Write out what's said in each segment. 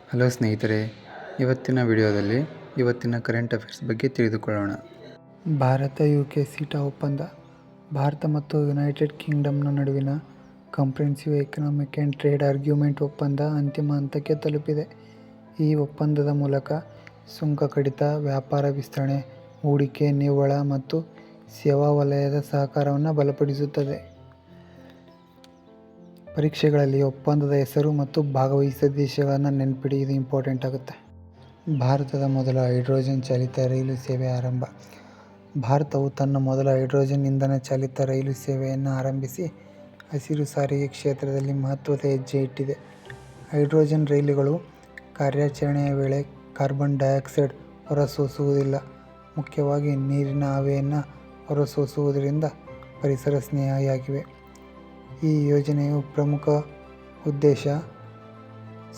Hello ಸ್ನೇಹಿತರೆ, ಇವತ್ತಿನ ವಿಡಿಯೋದಲ್ಲಿ ಇವತ್ತಿನ ಕರೆಂಟ್ ಅಫೇರ್ಸ್ ಬಗ್ಗೆ ತಿಳಿದುಕೊಳ್ಳೋಣ. ಭಾರತ-ಯುಕೆ ಸಿಟಾ ಒಪ್ಪಂದ. ಭಾರತ ಮತ್ತು ಯುನೈಟೆಡ್ ಕಿಂಗ್ಡಮ್ನ ನಡುವಿನ comprehensive economic and trade agreement ಒಪ್ಪಂದ ಅಂತಿಮ ಹಂತಕ್ಕೆ ತಲುಪಿದೆ. ಈ ಒಪ್ಪಂದದ ಮೂಲಕ ಸುಂಕ ಕಡಿತ, ವ್ಯಾಪಾರ ವಿಸ್ತರಣೆ, ಹೂಡಿಕೆ, ನಿವ್ವಳ ಮತ್ತು ಸೇವಾ ವಲಯದ ಸಹಕಾರವನ್ನು ಬಲಪಡಿಸುತ್ತದೆ. ಪರೀಕ್ಷೆಗಳಲ್ಲಿ ಒಪ್ಪಂದದ ಹೆಸರು ಮತ್ತು ಭಾಗವಹಿಸಿದ ದೇಶಗಳನ್ನು ನೆನಪಿಡಿ, ಇದು ಇಂಪಾರ್ಟೆಂಟ್ ಆಗುತ್ತೆ. ಭಾರತದ ಮೊದಲ ಹೈಡ್ರೋಜನ್ ಚಾಲಿತ ರೈಲು ಸೇವೆ ಆರಂಭ. ಭಾರತವು ತನ್ನ ಮೊದಲ ಹೈಡ್ರೋಜನ್ ಇಂಧನ ಚಾಲಿತ ರೈಲು ಸೇವೆಯನ್ನು ಆರಂಭಿಸಿ ಹಸಿರು ಸಾರಿಗೆ ಕ್ಷೇತ್ರದಲ್ಲಿ ಮಹತ್ವದ ಹೆಜ್ಜೆ ಇಟ್ಟಿದೆ. ಹೈಡ್ರೋಜನ್ ರೈಲುಗಳು ಕಾರ್ಯಾಚರಣೆಯ ವೇಳೆ ಕಾರ್ಬನ್ ಡೈಆಕ್ಸೈಡ್ ಹೊರಸೂಸುವುದಿಲ್ಲ, ಮುಖ್ಯವಾಗಿ ನೀರಿನ ಆವಿಯನ್ನು ಹೊರಸೂಸುವುದರಿಂದ ಪರಿಸರ ಸ್ನೇಹಿಯಾಗಿವೆ. ಈ ಯೋಜನೆಯ ಪ್ರಮುಖ ಉದ್ದೇಶ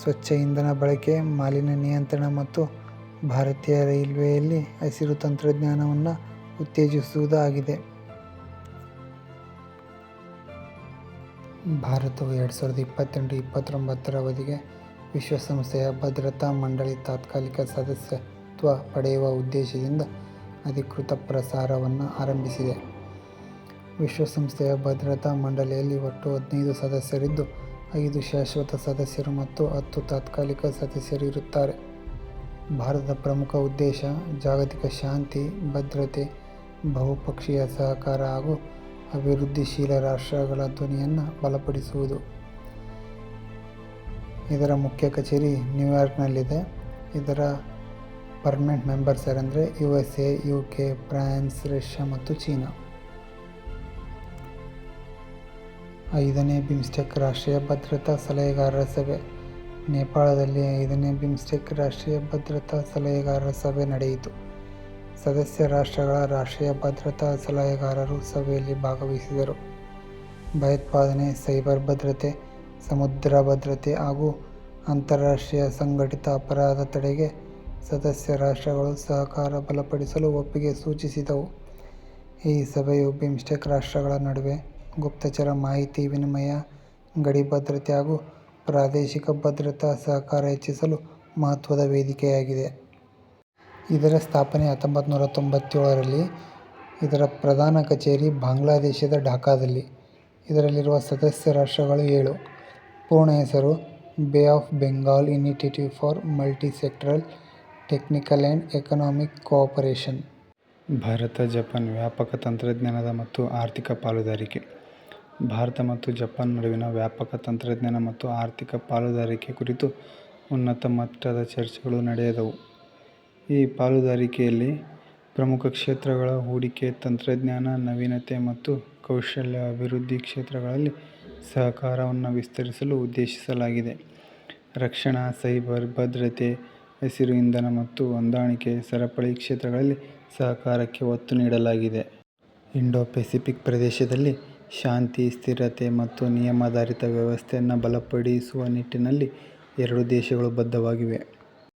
ಸ್ವಚ್ಛ ಇಂಧನ ಬಳಕೆ, ಮಾಲಿನ್ಯ ನಿಯಂತ್ರಣ ಮತ್ತು ಭಾರತೀಯ ರೈಲ್ವೆಯಲ್ಲಿ ಹಸಿರು ತಂತ್ರಜ್ಞಾನವನ್ನು ಉತ್ತೇಜಿಸುವುದು ಆಗಿದೆ. ಭಾರತವು 2028-29 ಅವಧಿಗೆ ವಿಶ್ವಸಂಸ್ಥೆಯ ಭದ್ರತಾ ಮಂಡಳಿ ತಾತ್ಕಾಲಿಕ ಸದಸ್ಯತ್ವ ಪಡೆಯುವ ಉದ್ದೇಶದಿಂದ ಅಧಿಕೃತ ಪ್ರಚಾರವನ್ನು ಆರಂಭಿಸಿದೆ. ವಿಶ್ವಸಂಸ್ಥೆಯ ಭದ್ರತಾ ಮಂಡಳಿಯಲ್ಲಿ ಒಟ್ಟು 15 ಸದಸ್ಯರಿದ್ದು, 5 ಶಾಶ್ವತ ಸದಸ್ಯರು ಮತ್ತು 10 ತಾತ್ಕಾಲಿಕ ಸದಸ್ಯರು ಇರುತ್ತಾರೆ. ಭಾರತದ ಪ್ರಮುಖ ಉದ್ದೇಶ ಜಾಗತಿಕ ಶಾಂತಿ, ಭದ್ರತೆ, ಬಹುಪಕ್ಷೀಯ ಸಹಕಾರ ಹಾಗೂ ಅಭಿವೃದ್ಧಿಶೀಲ ರಾಷ್ಟ್ರಗಳ ಧ್ವನಿಯನ್ನು ಬಲಪಡಿಸುವುದು. ಇದರ ಮುಖ್ಯ ಕಚೇರಿ ನ್ಯೂಯಾರ್ಕ್ನಲ್ಲಿದೆ. ಇದರ ಪರ್ಮನೆಂಟ್ ಮೆಂಬರ್ಸ್ ಯಾರೆಂದರೆ USA, UK, ಫ್ರಾನ್ಸ್, ರಷ್ಯಾ ಮತ್ತು ಚೀನಾ. 5ನೇ ಬಿಮ್ಸ್ಟೆಕ್ ರಾಷ್ಟ್ರೀಯ ಭದ್ರತಾ ಸಲಹೆಗಾರರ ಸಭೆ. ನೇಪಾಳದಲ್ಲಿ 5ನೇ ಬಿಮ್ಸ್ಟೆಕ್ ರಾಷ್ಟ್ರೀಯ ಭದ್ರತಾ ಸಲಹೆಗಾರರ ಸಭೆ ನಡೆಯಿತು. ಸದಸ್ಯ ರಾಷ್ಟ್ರಗಳ ರಾಷ್ಟ್ರೀಯ ಭದ್ರತಾ ಸಲಹೆಗಾರರು ಸಭೆಯಲ್ಲಿ ಭಾಗವಹಿಸಿದರು. ಭಯೋತ್ಪಾದನೆ, ಸೈಬರ್ ಭದ್ರತೆ, ಸಮುದ್ರ ಭದ್ರತೆ ಹಾಗೂ ಅಂತಾರಾಷ್ಟ್ರೀಯ ಸಂಘಟಿತ ಅಪರಾಧ ತಡೆಗೆ ಸದಸ್ಯ ರಾಷ್ಟ್ರಗಳು ಸಹಕಾರ ಬಲಪಡಿಸಲು ಒಪ್ಪಿಗೆ ಸೂಚಿಸಿದವು. ಈ ಸಭೆಯು ಬಿಮ್ಸ್ಟೆಕ್ ರಾಷ್ಟ್ರಗಳ ನಡುವೆ ಗುಪ್ತಚರ ಮಾಹಿತಿ ವಿನಿಮಯ, ಗಡಿ ಭದ್ರತೆ ಹಾಗೂ ಪ್ರಾದೇಶಿಕ ಭದ್ರತಾ ಸಹಕಾರ ಹೆಚ್ಚಿಸಲು ಮಹತ್ವದ ವೇದಿಕೆಯಾಗಿದೆ. ಇದರ ಸ್ಥಾಪನೆ 1997ರಲ್ಲಿ. ಇದರ ಪ್ರಧಾನ ಕಚೇರಿ ಬಾಂಗ್ಲಾದೇಶದ ಢಾಕಾದಲ್ಲಿ. ಇದರಲ್ಲಿರುವ ಸದಸ್ಯ ರಾಷ್ಟ್ರಗಳು 7. ಪೂರ್ಣ ಹೆಸರು bay of Bengal initiative for multisectoral technical and economic cooperation. ಭಾರತ-ಜಪಾನ್ ವ್ಯಾಪಕ ತಂತ್ರಜ್ಞಾನದ ಮತ್ತು ಆರ್ಥಿಕ ಪಾಲುದಾರಿಕೆ. ಭಾರತ ಮತ್ತು ಜಪಾನ್ ನಡುವಿನ ವ್ಯಾಪಕ ತಂತ್ರಜ್ಞಾನ ಮತ್ತು ಆರ್ಥಿಕ ಪಾಲುದಾರಿಕೆ ಕುರಿತು ಉನ್ನತ ಮಟ್ಟದ ಚರ್ಚೆಗಳು ನಡೆದವು. ಈ ಪಾಲುದಾರಿಕೆಯಲ್ಲಿ ಪ್ರಮುಖ ಕ್ಷೇತ್ರಗಳ ಹೂಡಿಕೆ, ತಂತ್ರಜ್ಞಾನ, ನವೀನತೆ ಮತ್ತು ಕೌಶಲ್ಯ ಅಭಿವೃದ್ಧಿ ಕ್ಷೇತ್ರಗಳಲ್ಲಿ ಸಹಕಾರವನ್ನು ವಿಸ್ತರಿಸಲು ಉದ್ದೇಶಿಸಲಾಗಿದೆ. ರಕ್ಷಣಾ, ಸೈಬರ್ ಭದ್ರತೆ, ಹಸಿರು ಇಂಧನ ಮತ್ತು ಹೊಂದಾಣಿಕೆ ಸರಪಳಿ ಕ್ಷೇತ್ರಗಳಲ್ಲಿ ಸಹಕಾರಕ್ಕೆ ಒತ್ತು ನೀಡಲಾಗಿದೆ. ಇಂಡೋ-ಪೆಸಿಫಿಕ್ ಪ್ರದೇಶದಲ್ಲಿ ಶಾಂತಿ, ಸ್ಥಿರತೆ ಮತ್ತು ನಿಯಮಾಧಾರಿತ ವ್ಯವಸ್ಥೆಯನ್ನು ಬಲಪಡಿಸುವ ನಿಟ್ಟಿನಲ್ಲಿ ಎರಡೂ ದೇಶಗಳು ಬದ್ಧವಾಗಿವೆ.